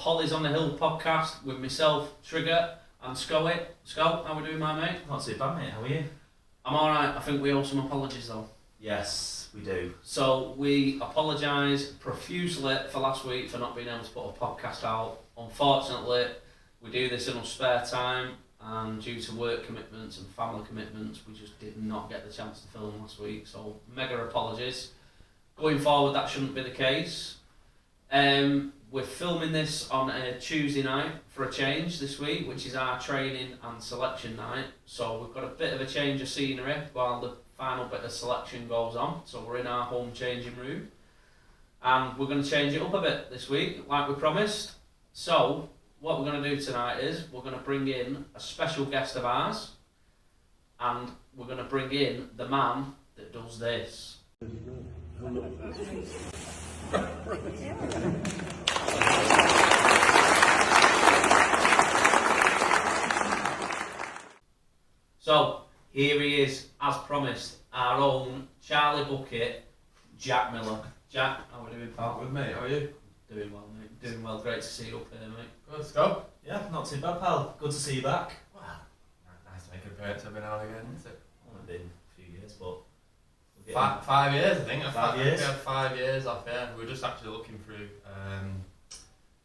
Hollies on the Hill podcast with myself, Trigger and Schoey. Sco, how are we doing, my mate? Not too bad, mate. How are you? I'm alright. I think we owe some apologies though. Yes, we do. So we apologise profusely for last week for not being able to put a podcast out. Unfortunately, we do this in our spare time, and due to work commitments and family commitments, we just did not get the chance to film last week. So mega apologies. Going forward, that shouldn't be the case. We're filming this on a Tuesday night for a change this week, which is our training and selection night. So we've got a bit of a change of scenery while the final bit of selection goes on. So we're in our home changing room, and we're going to change it up a bit this week, like we promised. So what we're going to do tonight is we're going to bring in a special guest of ours, and we're going to bring in the man that does this. So here he is, as promised, our own Charlie Bucket, Jack Miller. Jack, how are we doing, pal? Good, mate. How are you? Doing well, mate. Doing well. Great to see you up here, mate. Good. Let's go. Yeah, not too bad, pal. Good to see you back. Well, nice to make an appearance every now and again, isn't it? Only been a few years, but we'll get 5 years, I think. 5 years. We had 5 years off, yeah. We were just actually looking through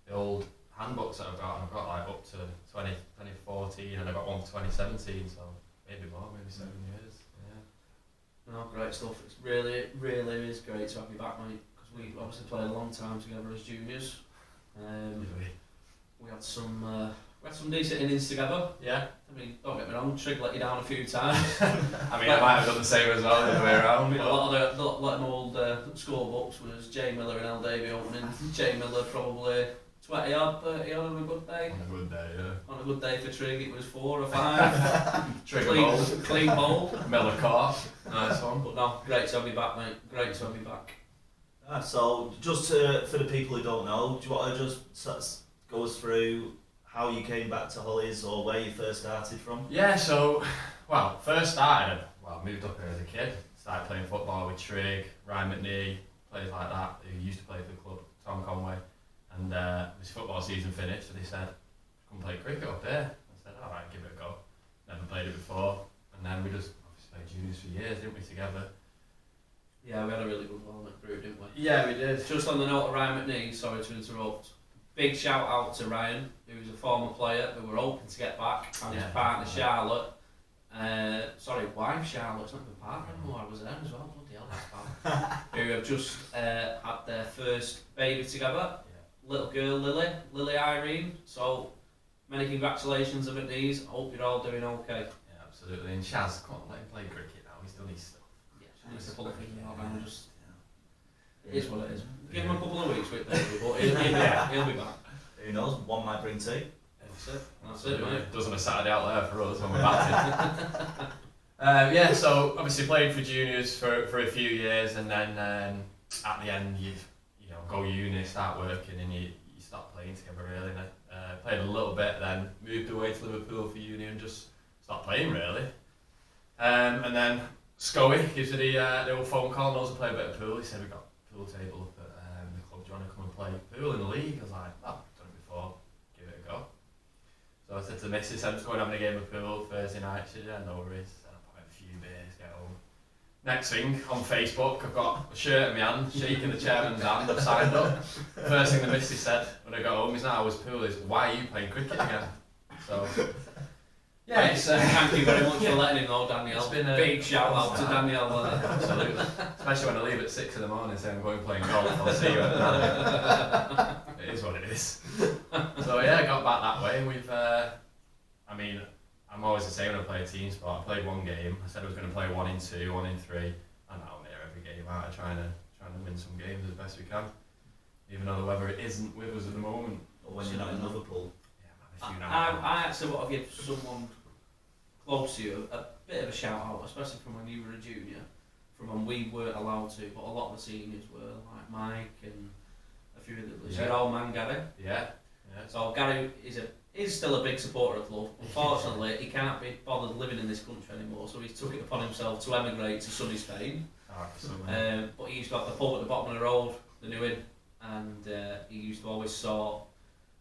the old handbooks that I've got, and I've got like up to 2014, and I got one for 2017, so maybe more, maybe 7 years. Yeah. No, great stuff. It's really, really is great to have you back, mate. Because we obviously played a long time together as juniors. We had some decent innings together. Yeah. I mean, don't get me wrong, Trig let you down a few times. I mean, I might have done the same as well, the other way around. A lot of them old scorebooks was Jay Miller and L Davey opening. Jay Miller probably 20 odd, 30 odd on a good day. On a good day, yeah. On a good day for Trig, it was 4 or 5. Trigger bowl. Clean bowl. Miller caught. Nice one. But no, great to have you back, mate. Great to have you back. So, just for the people who don't know, do you want to just go us through how you came back to Hollies or where you first started from? Yeah, so, well, first started, moved up here as a kid, started playing football with Trig, Ryan McNee, players like that, who used to play for the club, Tom Conway, and his football season finished, so they said, come play cricket up here. I said, alright, give it a go. Never played it before, and then we just obviously played juniors for years, didn't we, together? Yeah, we had a really good walnut group, didn't we? Yeah, we did. Just on the note of Ryan McNee, sorry to interrupt, big shout out to Ryan, who's a former player who we're hoping to get back, and his partner Charlotte, wife Charlotte, it's not even partner anymore, I was there as well, bloody hell, that's bad. Who have just had their first baby together, little girl Lily Irene, so many congratulations on McNee's, I hope you're all doing okay. Yeah, absolutely, and Shaz, come on, let him play cricket now, he's done his stuff. Yeah, needs to pull a thing out and just, it is what it is. Give him a couple of weeks with baby, but he'll be back. Who knows, one might bring two. That's it, mate. Doesn't a Saturday out there for us when we're batting. Yeah, so obviously played for juniors for a few years, and then at the end you go uni, start working, and you start playing together really. And I played a little bit, then moved away to Liverpool for uni and just stopped playing really. And then Schoey gives me the old phone call, knows I play a bit of pool. He said we got a pool table up at the club. Do you want to come and play pool in the league? I was like, oh, I've done it before, give it a go. So I said to the missus, I'm just going having a game of pool Thursday night. She said, yeah, no worries. And I put a few beers, get home. Next thing, on Facebook, I've got a shirt in my hand, shaking the chairman's hand, I've signed up. First thing the missus said when I got home is, now I was pool, is, why are you playing cricket again? So, yeah, it's, thank you very much for letting him know, Daniel. It's been a big shout out to Daniel. Absolutely. Especially when I leave at 6 in the morning saying I'm going playing golf, I'll see you at the It is what it is. So yeah, I got back that way, and we've, I'm always the same when I play a team sport. I played one game, I said I was going to play 1 in 2, 1 in 3, and now I'm here every game out trying to win some games as best we can. Even though the weather isn't with us at the moment. Or when you're not in Liverpool. I actually want to give someone close to you a bit of a shout out, especially from when you were a junior, from when we weren't allowed to, but a lot of the seniors were, like Mike and a few of the your old man Gary. Yeah. So Gary is still a big supporter of the club. Unfortunately, he can't be bothered living in this country anymore, so he's took it upon himself to emigrate to sunny Spain. But he used to have the pub at the bottom of the road, the New Inn, and he used to always sort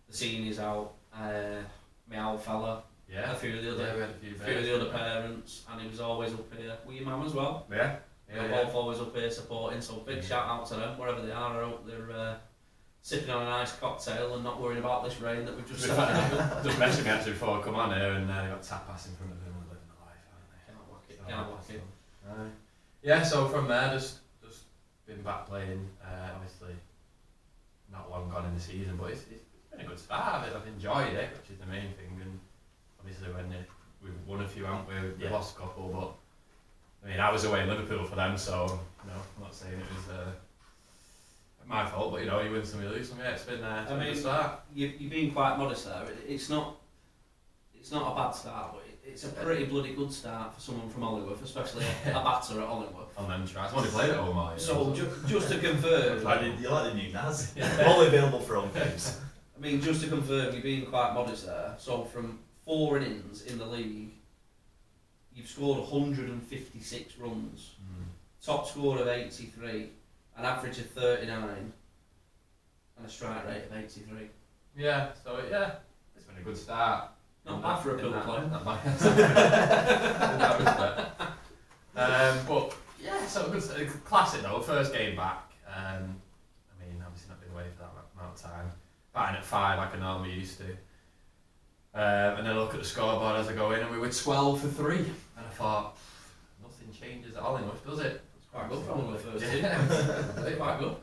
the seniors out, my old fella, Yeah. a few of the Yeah, other, we had a few a few of the other parents, and he was always up here. Were your mum as well? Yeah. They're both always up here supporting, so big shout out to them, wherever they are. I hope they're sipping on a nice cocktail and not worrying about this rain that we've just had. Just mentioned me actually before I come on here, and they got tapas in front of them and living the life, aren't they? Can't whack it, can't whack it. Right. Yeah, so from there, just been back playing, obviously not long gone in the season, but it's been a good start. I've enjoyed it, which is the main thing, and obviously when we've won a few, haven't we? We've lost a couple, but I mean, I was away in Liverpool for them, so you know, I'm not saying it was my fault, but you know, you win some, you lose some. Yeah, it's been a good start. You've been quite modest there. It's not a bad start, but it's a pretty bloody good start for someone from Hollywood, especially a batter at Hollywood. On them tries. I've only played at home all year. So just to confirm, You like the new Naz? Only available for home games. I mean, just to confirm, you've been quite modest there. So from 4 innings in the league, you've scored 156 runs, top score of 83, an average of 39, and a strike rate of 83. Yeah, so yeah, it's been a good start. Not bad for a pool player. Not bad. But yeah, so good. Classic though. First game back. I mean, obviously not been away for that amount of time. Batting at 5 like I normally used to. And then I look at the scoreboard as I go in, and we were 12 for 3. And I thought, nothing changes at Hollywood, does it? It's quite good for one of the first team. Yeah, it's quite good.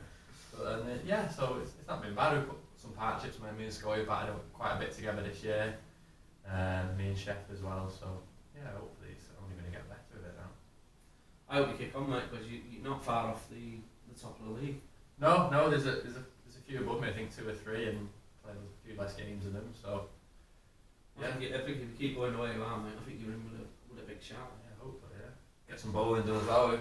But yeah, so it's not been bad. We put some partnerships. Me and Schoey batted quite a bit together this year. Me and Chef as well. So yeah, hopefully it's only going to get better with it now. I hope you kick on, mate, because you're not far off the top of the league. No, there's a few above me. I think 2 or 3, and played a few less games than them. So I think if you keep going the way you are, mate, I think you're in with a big shout. yeah, hopefully, yeah. Get some bowling done as well.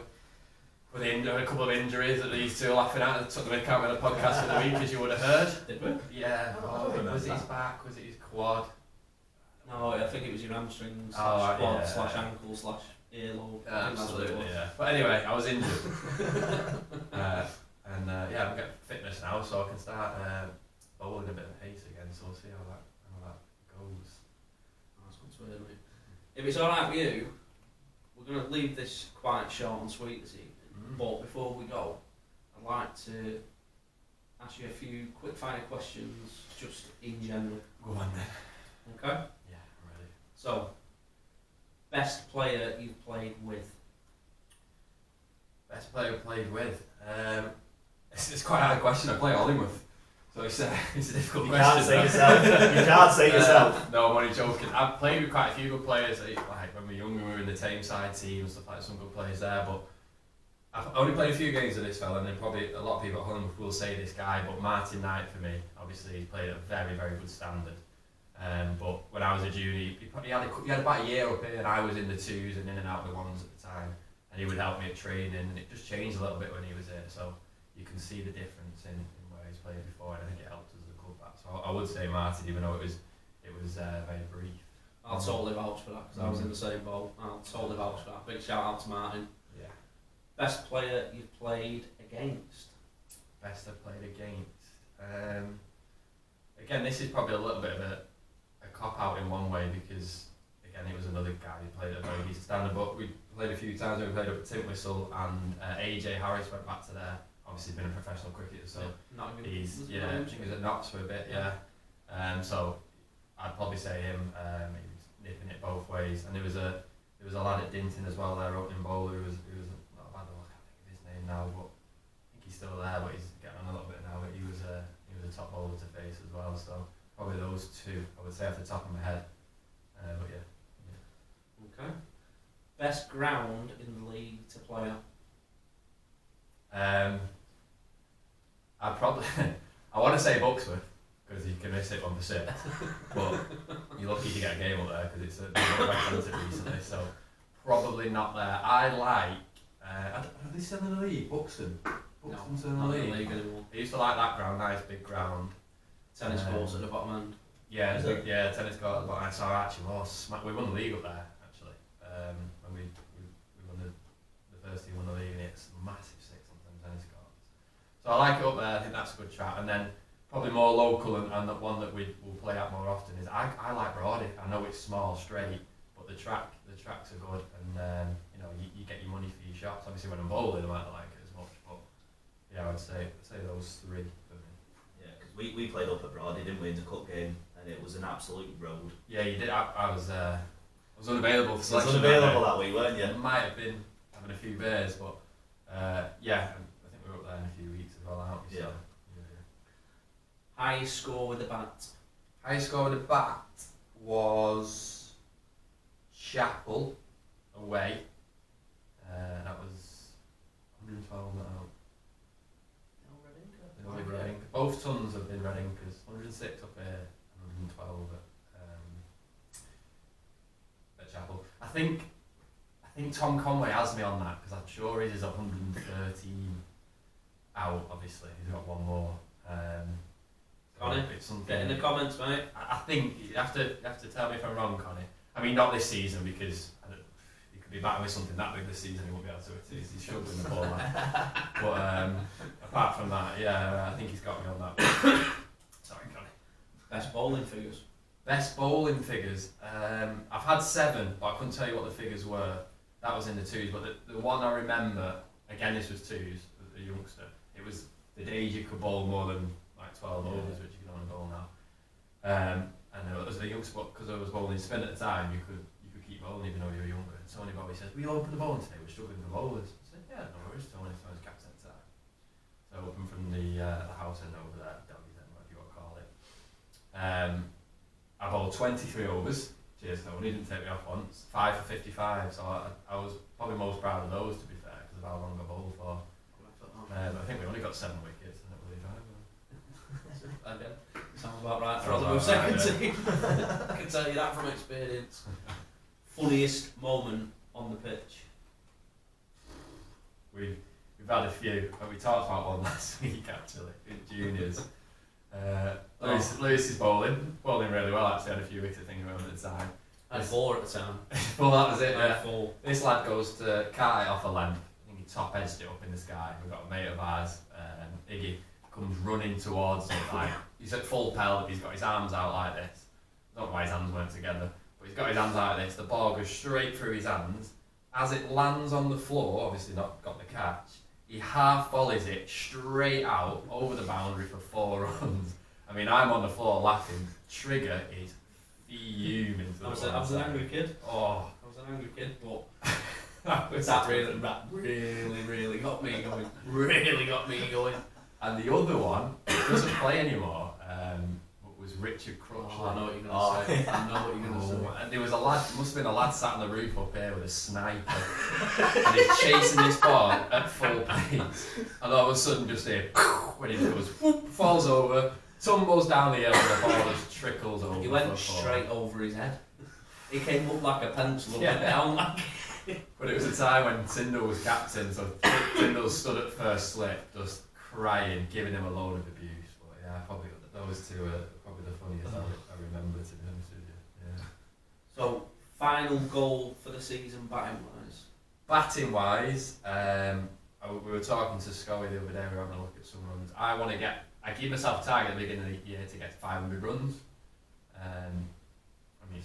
With a couple of injuries that these two are laughing at, and took the mick out with the podcast of the week, as you would have heard. Did we? Yeah. Was it his back? Was it his quad? No, I think it was your hamstring Oh, quad yeah. Ankle / earlobe. Absolutely, yeah. But anyway, I was injured. And yeah, I'm getting fitness now, so I can start bowling a bit of pace again, so we'll see how that goes. That's good to hear, mate. If it's alright with you, we're going to leave this quite short and sweet this evening, but before we go, I'd like to ask you a few quick fire questions, just in general. Go on then. Okay? Yeah, I'm ready. So, best player you've played with? Best player I played with? It's quite a hard question. I play Hollywood, so it's a difficult You question. can't say yourself. You can't say yourself. No, I'm only joking. I've played with quite a few good players. Like when we were younger, we were in the Tameside team and stuff like that, some good players there. But I've only played a few games with this fella, and then probably a lot of people at home will say this guy. But Martin Knight for me, obviously, he played at a very, very good standard. But when I was a junior, he had about a year up here, and I was in the 2s and in and out of the 1s at the time. And he would help me at training, and it just changed a little bit when he was here. So you can see the difference in where he's played before, and I think it helped us as a club. So I would say Martin, even though it was very brief. I'll totally vouch for that, because I was in the same boat. I'll totally vouch for that. Big shout out to Martin. Yeah. Best player you've played against? Best I've played against. Again, this is probably a little bit of a cop out in one way, because again, it was another guy who played at a very decent standard. But we played a few times. We played up at Tintwistle, and AJ Harris went back to there. Obviously, been a professional cricketer, so he's I think he was at Notts for a bit, yeah. So I'd probably say him. He was nipping it both ways, and there was a lad at Dinton as well, their opening bowler, who was not a bad one. I can't think of his name now, but I think he's still there, but he's getting on a little bit now. But he was a top bowler to face as well. So probably those two, I would say off the top of my head. But yeah. Okay. Best ground in the league to play at? I probably I want to say Buxworth, because you can miss it 1%, but you're lucky to get a game up there, because it's been quite recently, so probably not there. I like are they still in the league? Buxton's still in the league anymore. I used to like that ground, nice big ground. Tennis courts at the bottom end. Yeah, tennis court at the bottom. So we won the league up there actually. When we won the first team won the league, and it's massive 6 on tennis courts. So I like it up there. I think that's a good chat. And then probably more local and the one that we will play at more often is I like Brody. I know it's small, straight, but the tracks are good, and you know you get your money for your shots. Obviously, when I'm bowling, I might not like it as much, but yeah, I'd say those three for me. Yeah, because we played up at Brody, didn't we, in the cup game, and it was an absolute road. Yeah, you did. I was unavailable for selection. You was unavailable that week, weren't you? I might have been having a few beers, but yeah, I think we were up there in a few weeks as well, aren't we? Yeah. So, High score with the bat. Highest score with the bat was Chapel away. That was 112 now. Both tons have been Red Inkers. 106 up here and 112 at Chapel. I think Tom Conway has me on that because I'm sure his is 113 out. Obviously, he's got one more. Connie, get in the comments, mate. I think you have to tell me if I'm wrong, Connie. I mean, not this season because he could be batting with something that big this season. He won't be able to. He's struggling the ball. But apart from that, yeah, I think he's got me on that. Sorry, Connie. Best bowling figures. Best bowling figures. I've had 7, but I couldn't tell you what the figures were. That was in the 2s, but the one I remember, again, this was 2s, a youngster. It was the days you could bowl more than like 12 overs, which you can only bowl now. And as a youngster, because I was bowling spin at the time, you could keep bowling even though you were younger. And Tony Bobby says, "We open the bowling today. We're struggling for bowlers." I said, "Yeah, no worries." Tony's captain at the time. So I opened from the house end over there, doggies end, whatever you want to call it. I bowled 23 overs. Cheers, Tony. Didn't take me off once. 5 for 55. So I was probably most proud of those, to be fair, because of how long I bowled for. But I think we only got 7 wickets. I don't believe Sounds about right for the second team. I can tell you that from experience. Funniest moment on the pitch? We've had a few, but we talked about one last week actually in juniors. Lewis is bowling really well actually. Had a few wickets I think around at the time. I had 4 at the time. Well, that was it. I had 4. This lad goes to kite off a length. I think he top edged it up in the sky. We've got a mate of ours, Iggy, comes running towards him like he's at full pelt. He's got his arms out like this. I don't know why his hands weren't together, but he's got his hands out like this. The ball goes straight through his hands. As it lands on the floor, obviously not got the catch, he half volleys it straight out over the boundary for 4 runs. I mean, I'm on the floor laughing. Trigger is fuming. I was an angry kid. Oh, I was an angry kid, but that really got me going. Really got me going. And the other one doesn't play anymore. But was Richard Crutchley. Oh, I know what you're going to say. I know what you're going to say. And there was a lad, must have been a lad sat on the roof up here with a sniper. And he's chasing this ball at full pace. And all of a sudden, just here, when he goes, whoop, falls over, tumbles down the hill, and the ball just trickles over. He went straight over his head. He came up like a pencil, yeah. Down like. But it was a time when Tyndall was captain, so Tyndall stood at first slip, just crying, giving him a load of abuse. But yeah, probably those 2 are probably the funniest I remember, to be honest with you. Yeah. So, final goal for the season, batting wise? Batting wise, we were talking to Schoey the other day, we were having a look at some runs. I give myself a target at the beginning of the year to get 500 runs. I mean,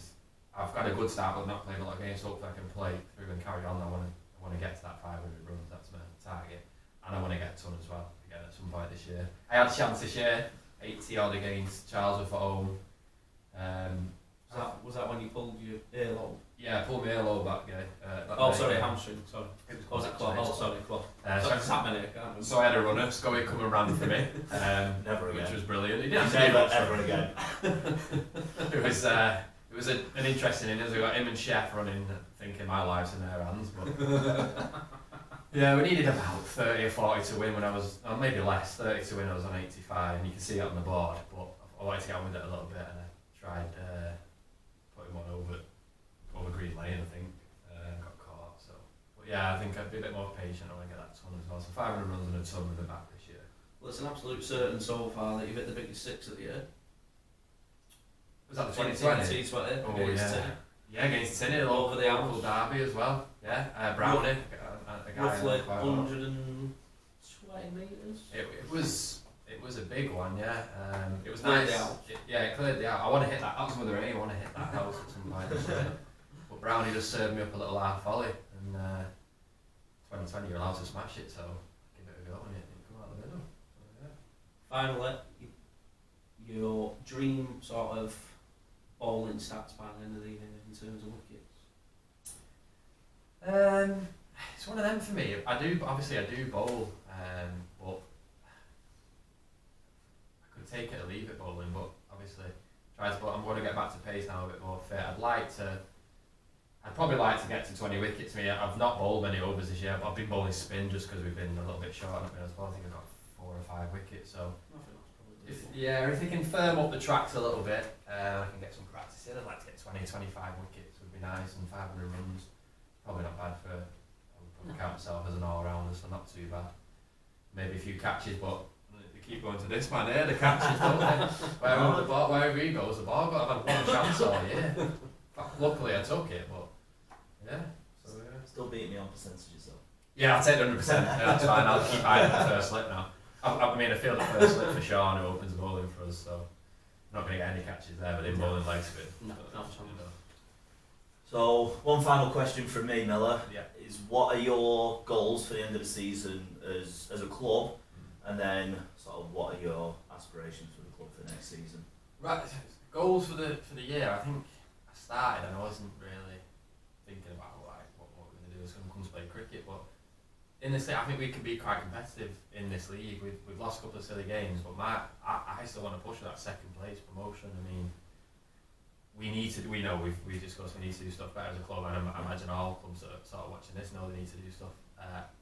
I've got a good start, but not played a lot of games, so hopefully I can play through and carry on. I want to get to that 500 runs, that's my target. And I want to get a ton as well, again, at some point this year. I had a chance this year, 80 odd against Charlesworth at home. Was that when you pulled your earlobe? Yeah, I pulled my earlobe back, Hamstring, sorry. Was it club? Oh, sorry, club. So I had a runner, Schoey come and ran for me, Never again. Which was brilliant. He didn't have to ever again. It was an interesting innings. We got him and Chef running, thinking my life's in their hands. But yeah, we needed about 30 or 40 to win when I was, or maybe less, 30 to win. I was on 85, and you can see it on the board. But I wanted to get on with it a little bit, and I tried putting one over Green Lane, I think. Got caught. So, but yeah, I think I'd be a bit more patient. I want to get that ton as well. So 500 runs and a ton with the back this year. Well, it's an absolute certain so far that you've hit the biggest 6 of the year. Was that the 2020? Oh, yeah. Yeah, against Tinny, over the Apple Derby as well. Yeah, Brownie, a guy roughly 120 metres. It was was a big one, yeah. It was Cleared nice. the out. It cleared the out. I want to hit that. That was Mother A. I want to hit that house at some point. But Brownie just served me up a little half volley, and 2020 you're allowed to smash it, so give it a go and it come out the middle. So, yeah. Finally, your dream sort of bowling stats by the end of the year in terms of wickets. It's one of them for me. I do bowl, but I could take it or leave it bowling. But obviously, I'm going to get back to pace now a bit more fit. I'd probably like to get to 20 wickets. I've not bowled many overs this year, but I've been bowling spin just because we've been a little bit short. I think I've got 4 or 5 wickets. So if you can firm up the tracks a little bit, I can get some practice in. I'd like to get 20, 25 wickets would be nice, and 500 runs. Probably not bad for. I would probably count myself as an all-rounder, so not too bad. Maybe a few catches, but they keep going to this man here. The catches, don't they? Wherever he goes, the ball. But I've had one chance all year. Luckily, I took it, but yeah. So yeah. Still beating me on percentages though. Yeah, I'll take 100%. Yeah, that's fine. I'll keep eyeing the first slip now. I feel the first slip for Sean, who opens the bowling for us, so I'm not going to get any catches there, but in bowling leg spin. No, not So, one final question from me, Miller, Yeah. is what are your goals for the end of the season as a club, and then sort of what are your aspirations for the club for next season? Right, goals for the year. I think I started and I wasn't really thinking about like what we're going to do. I was going to come to play cricket, but in this league, I think we can be quite competitive in this league. We've lost a couple of silly games, but I still want to push for that second place promotion. I mean, we've discussed we need to do stuff better as a club, and I imagine all clubs that are sort of watching this know they need to do stuff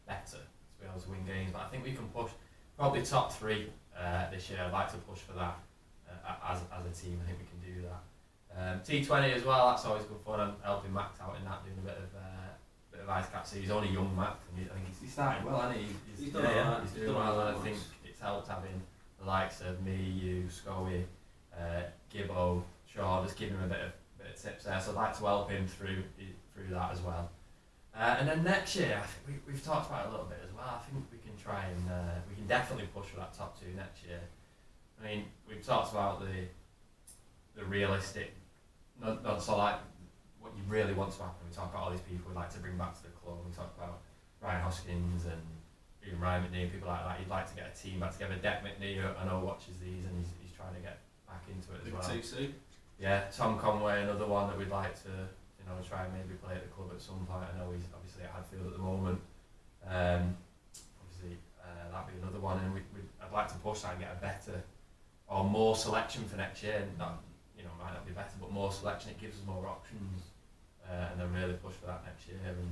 better to be able to win games. But I think we can push probably top 3 this year. I'd like to push for that as a team. I think we can do that. T20 as well. That's always good fun. I'm helping Max out in that, doing a bit of ice cap. So he's only young Max, and I think he's started well, hasn't he? He's doing well. He's doing well, and I think it's helped having the likes of me, you, Schoey, Gibbo, Shaw, just giving him a bit of tips there. So I'd like to help him through that as well. And then next year, I think we've talked about it a little bit as well. I think we can try and we can definitely push for that top 2 next year. I mean, we've talked about the realistic, not so like what you really want to happen. We talk about all these people we'd like to bring back to the club. We talk about Ryan Hoskins and even Ryan McNee, people like that. You'd like to get a team back together. Deck McNee, I know watches these, and he's trying to get back into it as well. Big TC. Yeah, Tom Conway, another one that we'd like to, try and maybe play at the club at some point. I know he's obviously at Hadfield at the moment. That'd be another one, and I'd like to push that and get a better or more selection for next year. Not, might not be better, but more selection. It gives us more options, and then really push for that next year and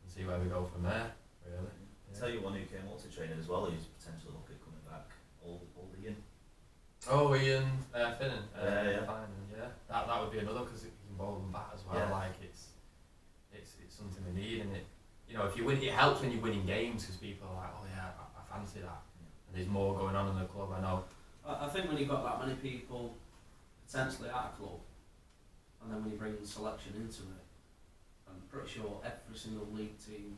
see where we go from there. Really. Yeah. Tell you one who came up to training as well, who's potentially looking at coming back. Old Ian. Oh, Ian Finnan. Yeah. That would be another, because he can bowl them back as well. Yeah. Like it's something we need, and if you win, it helps when you're winning games, because people are like, oh yeah, I fancy that. Yeah. And there's more going on in the club. I know. I think when you've got that many people potentially at a club, and then when you bring selection into it, I'm pretty sure every single league team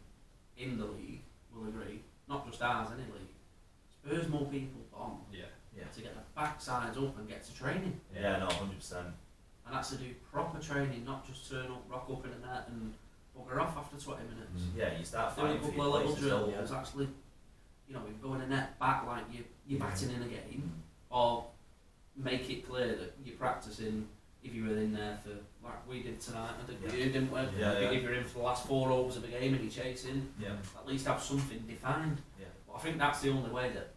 in the league will agree, not just ours, any league, spurs more people on. Yeah. To get their backsides up and get to training. Yeah, no, 100%. And that's to do proper training, not just turn up, rock up in a net and bugger off after 20 minutes. Yeah, you start Doing a fighting for couple your of little places, drills, actually, you go in a net back like you're batting in a game, or make it clear that you're practicing if you were in there for, like we did tonight, didn't we? If you're in for the last 4 overs of a game and you're chasing, at least have something defined. Yeah. But I think that's the only way that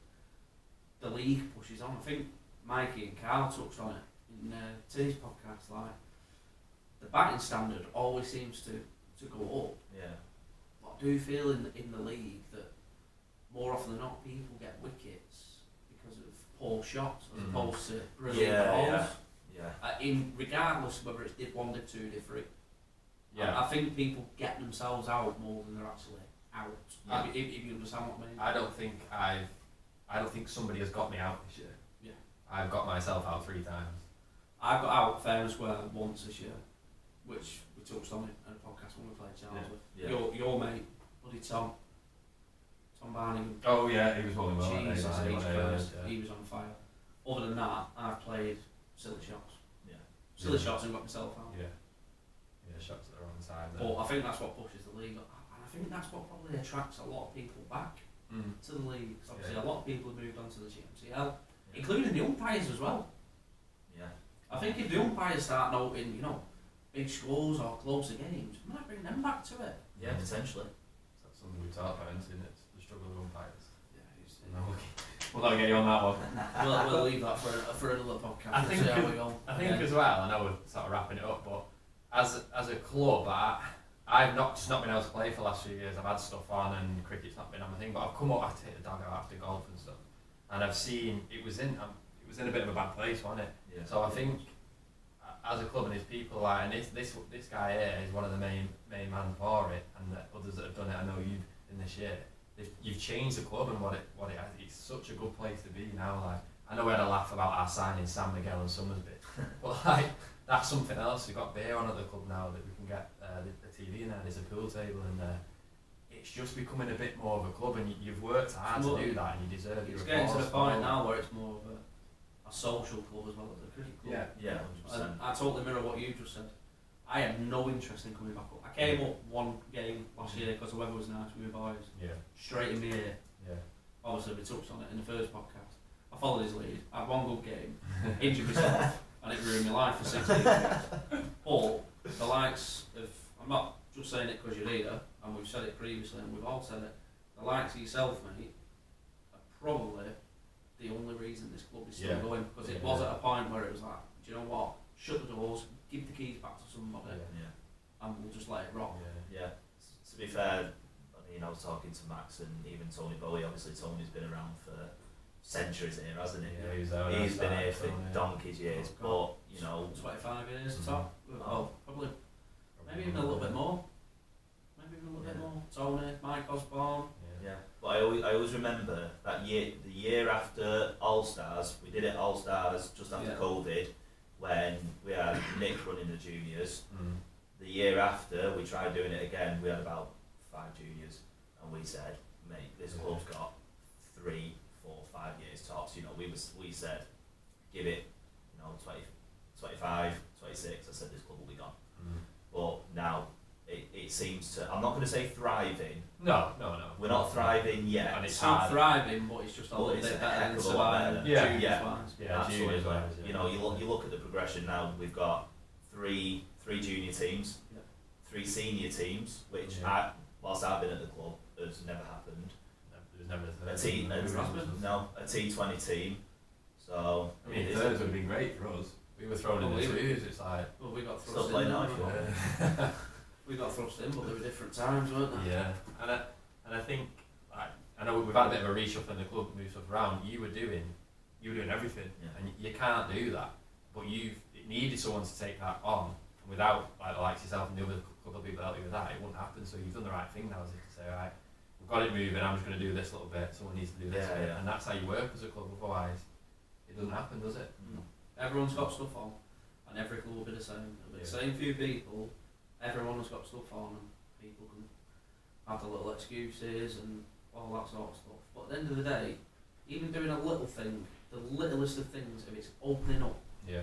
the league pushes on. I think Mikey and Carl touched on it in Teddy's podcast. Like, the batting standard always seems to go up. Yeah. But I do feel in the league that more often than not people get wickets because of poor shots as opposed to brilliant balls. In regardless of whether it's dip 1, dip 2, dip 3. Yeah. I think people get themselves out more than they're actually out. Yeah. If you understand what I mean. I don't think somebody has got me out this year. Yeah. I've got myself out 3 times. I got out fair and square once this year, which we touched on in a podcast when we played Charles with. Yeah. Your mate, buddy Tom Barney. Oh yeah, he was rolling well. Jesus that day, H. yeah, Christ, yeah. he was on fire. Other than that, I've played silly shots. Yeah. Silly Yeah. shots and got myself out. Yeah. Yeah, shots at the wrong side. But I think that's what pushes the league, and I think that's what probably attracts a lot of people back to the league. 'Cause obviously, a lot of people have moved on to the GMCL, including the umpires as well. Yeah. I think if the umpires start noting, you know, big scores or closer games, we might bring them back to it. Yeah, potentially. That's something we talked about, isn't it? The struggle of umpires. Yeah, No, we'll not get you on that one. we'll leave that for another podcast. I think See how we go. I think as well, I know we're sort of wrapping it up, but as a club, I've not been able to play for the last few years. I've had stuff on and cricket's not been on my thing, but I've come up, I take the dog out after golf and stuff, and I've seen it was in a bit of a bad place, wasn't it? Yeah. So I think as a club and his people, like, and this guy here is one of the main man for it, and the others that have done it, I know you've in this year. You've changed the club and what it has. It's such a good place to be now. Like, I know we had a laugh about our signing San Miguel and Summersby, but like that's something else. We've got beer on at the club now that we can get the TV in there. There's a pool table in there. It's just becoming a bit more of a club, and you've worked hard to do that, and you deserve It's your getting to the applause point for it. now where it's more of a social club as well as a cricket club. Yeah. Yeah, 100%. And I totally mirror what you just said. I had no interest in coming back up. I came up one game last year because the weather was nice with my boys. Yeah. Straight in the air. Yeah. Obviously, we touched on it in the first podcast. I followed his lead. I had one good game, injured myself, and it ruined my life for 16 years. But the likes of, I'm not just saying it because you're here, and we've said it previously, and we've all said it, the likes of yourself, mate, are probably the only reason this club is still going, because it was at a point where it was like, do you know what, shut the doors, give the keys back to somebody, and we'll just let it rock. Yeah. To be fair, I mean, I was talking to Max and even Tony Bowie. Obviously, Tony's been around for centuries here, hasn't he? Yeah, he's been here for donkey's years, but you know, 25 years top. Well, probably, maybe even a little bit more. Maybe even a little bit more. Tony, Mike Osborne. yeah. But I always remember that year, the year after All Stars. We did it All Stars just after COVID, when we had Nick running the juniors. The year after, we tried doing it again. We had about 5 juniors, and we said, mate, this club's got 3, 4, 5 years tops. You know, we said, give it, you know, 20, 25, 26. I said this club will be gone. But now it seems to. I'm not going to say thriving. No. We're not thriving yet. And it's not thriving, but it's just a little bit better than surviving. Yeah, absolutely. juniors wise, You know, you look at the progression now. We've got three junior teams, 3 senior teams, which whilst I've been at the club, has never happened. There's never A T20 team. So I mean, thirds would have been great for us. We were thrown in the twos. It's like, well, we got thrust still in. playing now. We got thrust in, but there were different times, weren't there? Yeah, and I think, like, I know we've had a bit of a reshuffle in the club, move stuff around. You were doing everything, and you can't do that. But it needed someone to take that on. And without like the likes of yourself and the other couple of people helping you with that, it wouldn't happen. So you've done the right thing now, as if to say, right, we've got it moving. I'm just going to do this little bit. Someone needs to do this bit, and that's how you work as a club. Otherwise, it doesn't happen, does it? Everyone's got stuff on, and every club will be the same. It'll be the same few people. Everyone has got stuff on, and people can have the little excuses and all that sort of stuff. But at the end of the day, even doing a little thing, the littlest of things, if it's opening up,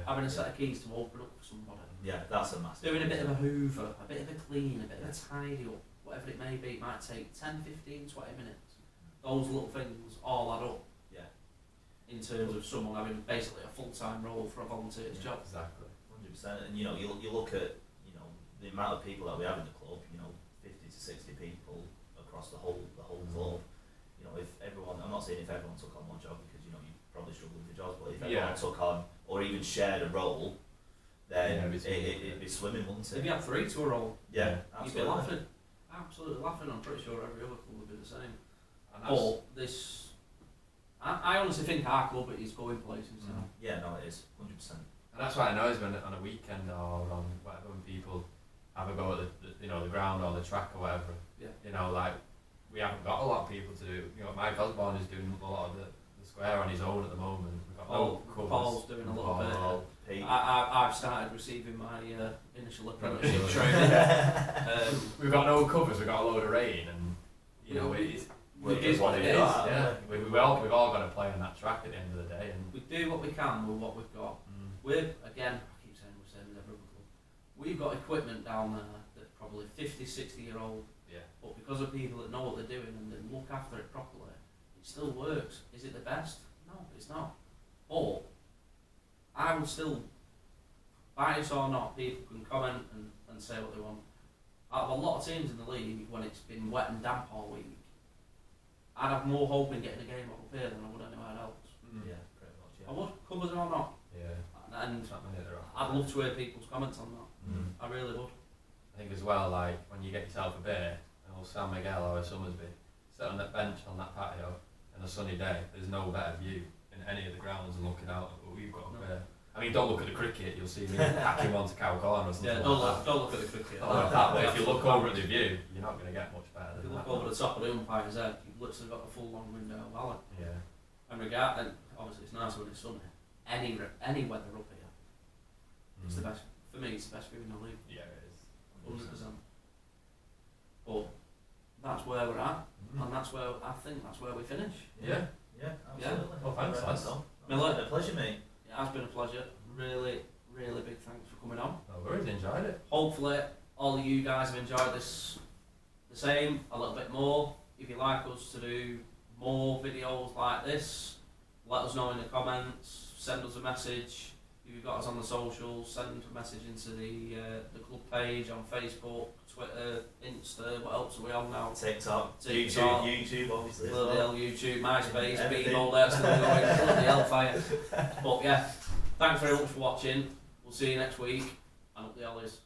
having a set of keys to open up for somebody. Yeah, that's a massive. Doing a bit of a hoover, a bit of a clean, a bit of a tidy up, whatever it may be, it might take 10, 15, 20 minutes. Those little things all add up. Yeah. In terms of someone having basically a full-time role for a volunteer's job. Exactly. 100%. And you know, you look at the amount of people that we have in the club. You know, 50 to 60 people across the whole club. You know, if everyone, I'm not saying if everyone took on one job, because you know you probably struggle with your jobs, but if everyone took on or even shared a role, then it'd be swimming, wouldn't it? If you had 3 to a role, yeah, you'd be laughing, absolutely laughing. I'm pretty sure every other club would be the same. And but this, I honestly think our club is going places now. Yeah, no, it is 100%. And that's what I know is when on a weekend or on whatever, when people have a go at the ground or the track or whatever. Yeah. You know, like we haven't got a lot of people to do. You know, Mike Osborne is doing a lot of the square on his own at the moment. We've got no covers. Paul's doing a little bit. Pete. I've started receiving my initial apprenticeship training. We've got no covers. We've got a load of rain, and you know we It do is what what it it is. is. Yeah, we've all got to play on that track at the end of the day, and We do what we can with what we've got. We're, again, I keep saying we're saying with every other club, we've got equipment down there that's probably 50, 60 year old, yeah, but because of people that know what they're doing and they look after it properly, it still works. Is it the best? No, it's not. But I would still, bias or not, people can comment and say what they want. Out of a lot of teams in the league, when it's been wet and damp all week, I'd have more hope in getting a game up here than I would anywhere else. Yeah, pretty much. I would, covers or not. yeah. And It's not many that are off. I'd love to hear people's comments on that. I really would. I think as well, like when you get yourself a beer, and old San Miguel or a Summersby, sit on that bench on that patio on a sunny day, there's no better view in any of the grounds than looking out at what we've got up there. I mean, don't look at the cricket, you'll see me hacking one to Cow Corner or something Yeah, like don't look at the cricket. that. But if you look over at the view, you're not going to get much better If than you look that. over the top of the umpire's head, you've literally got a full long window valley. Yeah. And obviously it's nice when it's sunny. Any weather up here, it's the best. For me, it's the best view in the league. Yeah, it is. 100%. But that's where we're at, and that's where I think that's where we finish. Yeah. Yeah, absolutely. Well, thanks, lads. Miller. It's been a pleasure, mate. It has been a pleasure. Really, really big thanks for coming on. No worries, enjoyed it. Hopefully, all of you guys have enjoyed this the same, a little bit more. If you'd like us to do more videos like this, let us know in the comments, send us a message. If you've got us on the socials, send a message into the club page on Facebook, Twitter, Insta, what else are we on now? TikTok, TikTok, YouTube obviously. Bloody hell, YouTube, MySpace, Everything. Bebo, they're still going, bloody hellfire. But yeah, thanks very much for watching. We'll see you next week, and up the Hollies.